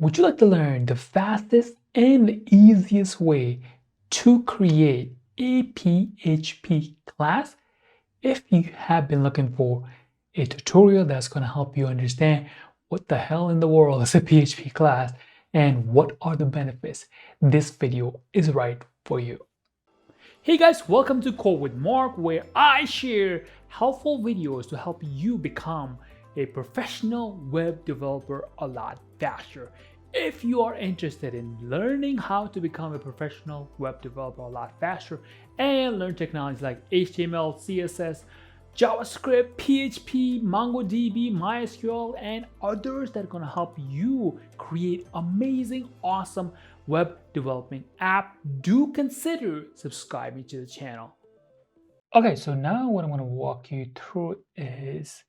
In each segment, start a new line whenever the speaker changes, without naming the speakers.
Would you like to learn the fastest and easiest way to create a PHP class? If you have been looking for a tutorial that's going to help you understand what the hell in the world is a PHP class and what are the benefits, this video is right for you. Hey guys, welcome to Code with Mark, where I share helpful videos to help you become a professional web developer a lot faster. If you are interested in learning how to become a professional web developer a lot faster and learn technologies like HTML, CSS, JavaScript, PHP, MongoDB, MySQL, and others that are going to help you create amazing, awesome web development app, do consider subscribing to the channel. Okay, so now what I'm going to walk you through is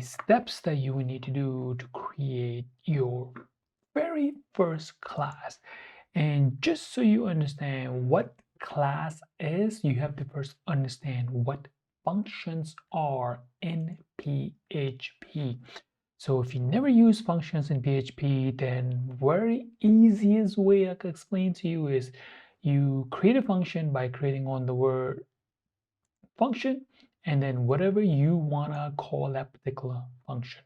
steps that you will need to do to create your very first class. And just so you understand what class is, you have to first understand what functions are in PHP. So if you never use functions in PHP, then very easiest way I could explain to you is you create a function by creating on the word function and then whatever you want to call that particular function.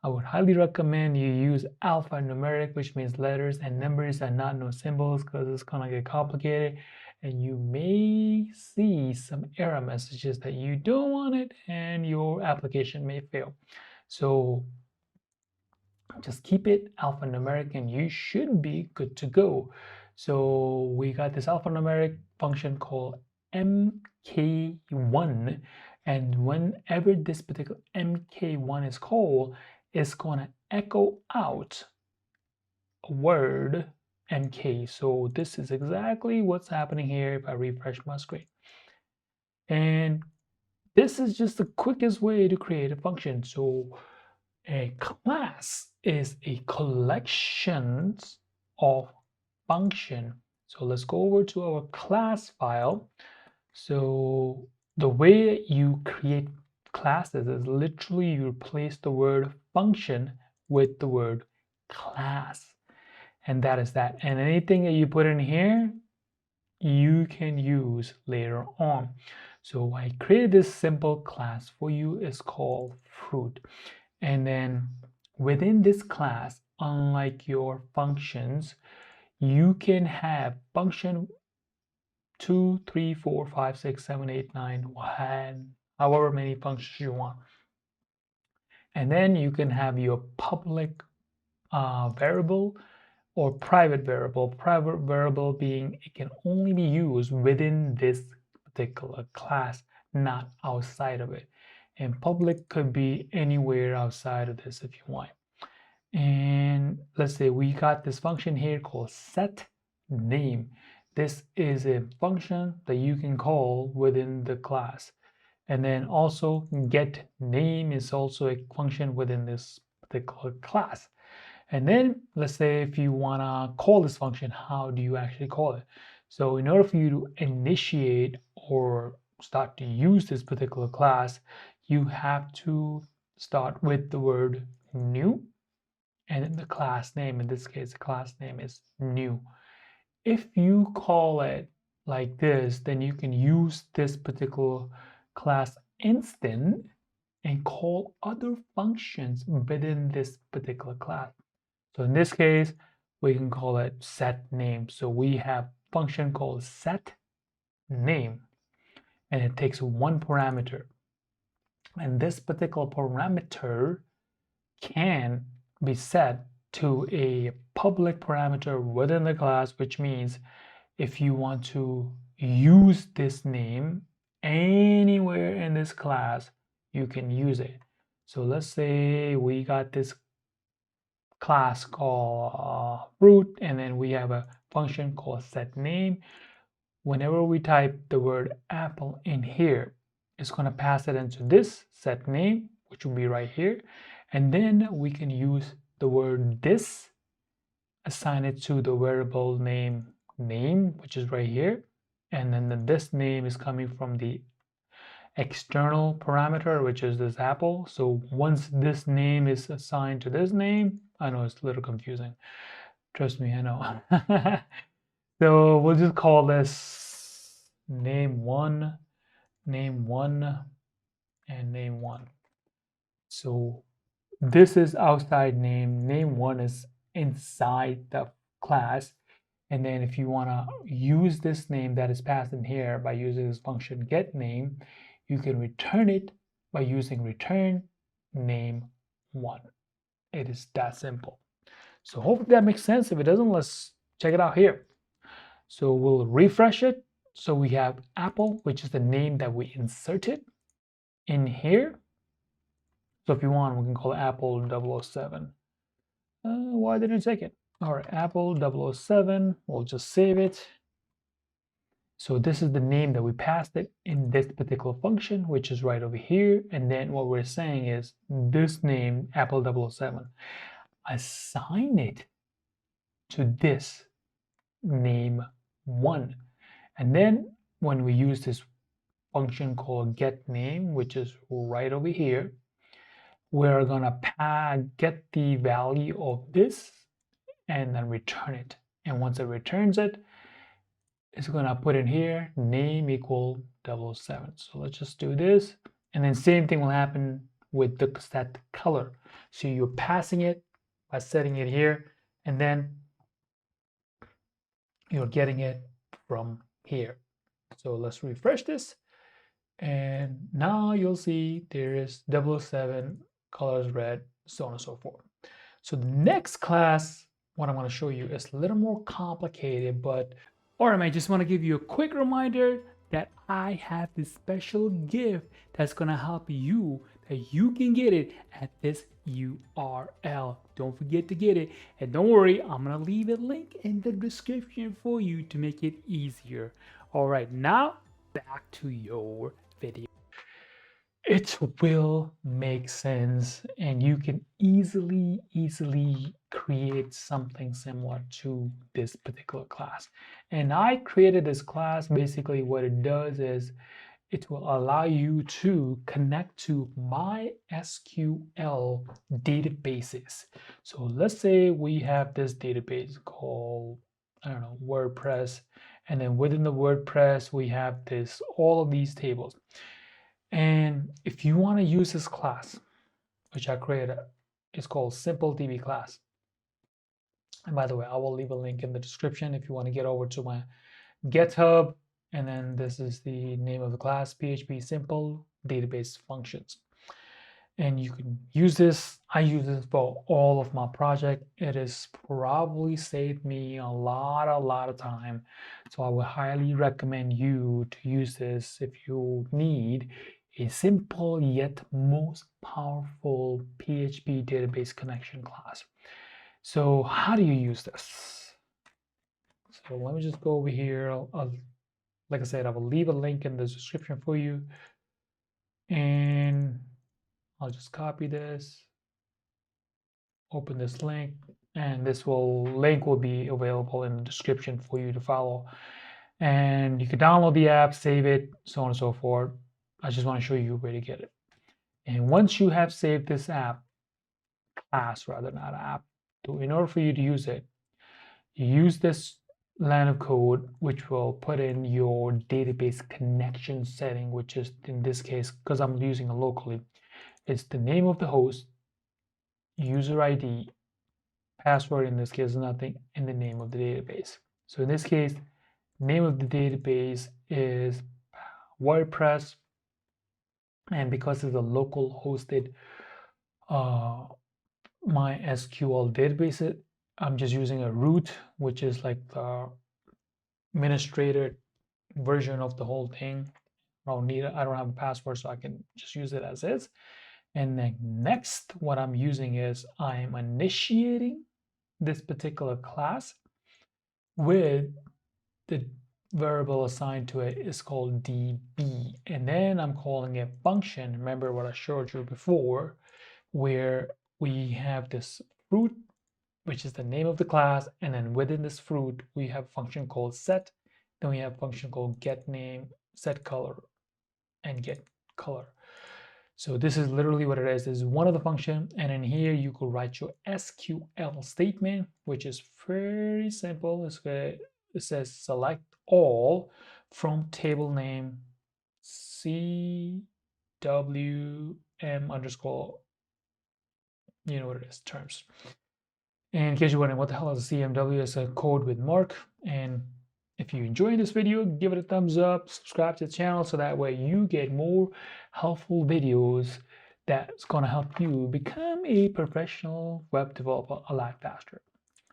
I would highly recommend you use alphanumeric, which means letters and numbers and not no symbols, because it's gonna get complicated and you may see some error messages that you don't want it and your application may fail. So just keep it alphanumeric and you should be good to go. So we got this alphanumeric function called mk1, and whenever this particular mk1 is called, it's going to echo out a word mk. So this is exactly what's happening here if I refresh my screen. And this is just the quickest way to create a function. So a class is a collection of function. So let's go over to our class file. So the way you create classes is literally you replace the word function with the word class. And that is that. And anything that you put in here, you can use later on. So I created this simple class for you. It's called fruit. And then within this class, unlike your functions, you can have function 2, 3, 4, 5, 6, 7, 8, 9, 1, however many functions you want. And then you can have your public variable or private variable. Private variable being it can only be used within this particular class, not outside of it. And public could be anywhere outside of this if you want. And let's say we got this function here called set name. This is a function that you can call within the class. And then also get name is also a function within this particular class. And then let's say if you want to call this function, how do you actually call it? So in order for you to initiate or start to use this particular class, you have to start with the word new and then the class name. In this case, the class name is new. If you call it like this, then you can use this particular class instant and call other functions within this particular class. So in this case, we can call it set name. So we have function called set name, and it takes one parameter. And this particular parameter can be set to a public parameter within the class, which means if you want to use this name anywhere in this class, you can use it. So let's say we got this class called root, and then we have a function called set name. Whenever we type the word apple in here, it's going to pass it into this set name, which will be right here. And then we can use the word this, assign it to the variable name, which is right here. And then this name is coming from the external parameter, which is this apple. So once this name is assigned to this name, I know it's a little confusing. Trust me, I know. So we'll just call this name1, name1, and name1. So this is outside name. Name1 is inside the class. And then if you want to use this name that is passed in here by using this function getName, you can return it by using return name1. It is that simple. So hopefully that makes sense. If it doesn't, let's check it out here. So we'll refresh it. So we have Apple, which is the name that we inserted in here. So if you want, we can call it Apple 007. Why didn't it take it? All right, Apple 007. We'll just save it. So this is the name that we passed it in this particular function, which is right over here. And then what we're saying is this name, Apple 007, assign it to this name 1. And then when we use this function called getName, which is right over here, we're gonna get the value of this and then return it. And once it returns it, it's gonna put in here name equal 007. So let's just do this. And then same thing will happen with the set color. So you're passing it by setting it here, and then you're getting it from here. So let's refresh this. And now you'll see there is 007, colors red, so on and so forth. So the next class, what I'm going to show you is a little more complicated, but all right, I just want to give you a quick reminder that I have this special gift that's going to help you, that you can get it at this URL. Don't forget to get it. And don't worry, I'm going to leave a link in the description for you to make it easier. All right, now back to your video. It will make sense, and you can easily create something similar to this particular class. And I created this class. Basically what it does is it will allow you to connect to MySQL databases. So let's say we have this database called, I don't know, WordPress, and then within the WordPress we have all of these tables. And if you want to use this class, which I created, it's called SimpleDB class. And by the way, I will leave a link in the description if you want to get over to my GitHub. And then this is the name of the class, PHP Simple Database Functions. And you can use this. I use this for all of my project. It has probably saved me a lot of time. So I would highly recommend you to use this if you need a simple yet most powerful PHP database connection class. So how do you use this? So let me just go over here. Like I said, I will leave a link in the description for you. And I'll just copy this, open this link, and this link will be available in the description for you to follow. And you can download the app, save it, so on and so forth. I just want to show you where to get it. And once you have saved this class rather, not app, in order for you to use it, you use this line of code, which will put in your database connection setting, which is in this case, because I'm using it locally, it's the name of the host, user ID, password in this case, nothing, and the name of the database. So in this case, name of the database is WordPress, and because it's a local hosted MySQL database, I'm just using a root, which is like the administrator version of the whole thing. I don't have a password, so I can just use it as is. And then next, what I'm using is I'm initiating this particular class with the variable assigned to it is called db, and then I'm calling a function. Remember what I showed you before, where we have this fruit, which is the name of the class, and then within this fruit we have a function called set, then we have a function called getName, set color, and get color.
So this is literally what it is. This is one of the function, and in here you could write your SQL statement, which is very simple. It says select all from table name CWM underscore, you know what it is, terms. And in case you're wondering what the hell is a CMW, it's a code with mark. And if you enjoyed this video, give it a thumbs up, subscribe to the channel so that way you get more helpful videos that's going to help you become a professional web developer a lot faster.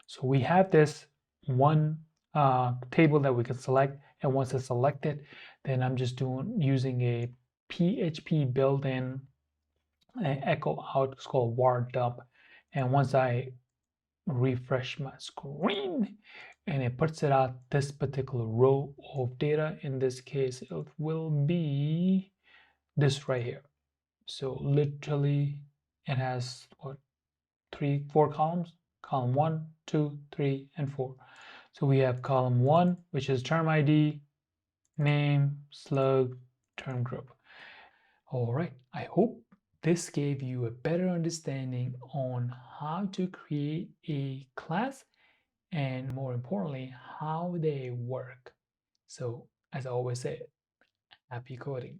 So we have this one table that we can select, and once it's selected, then I'm just using a PHP built-in echo out. It's called var dump, and once I refresh my screen and it puts it out this particular row of data. In this case, it will be this right here. So literally it has what, four columns: column 1, 2, 3, and 4. So we have column 1, which is term ID, name, slug, term group. All right, I hope this gave you a better understanding on how to create a class and more importantly, how they work. So, as I always say, happy coding.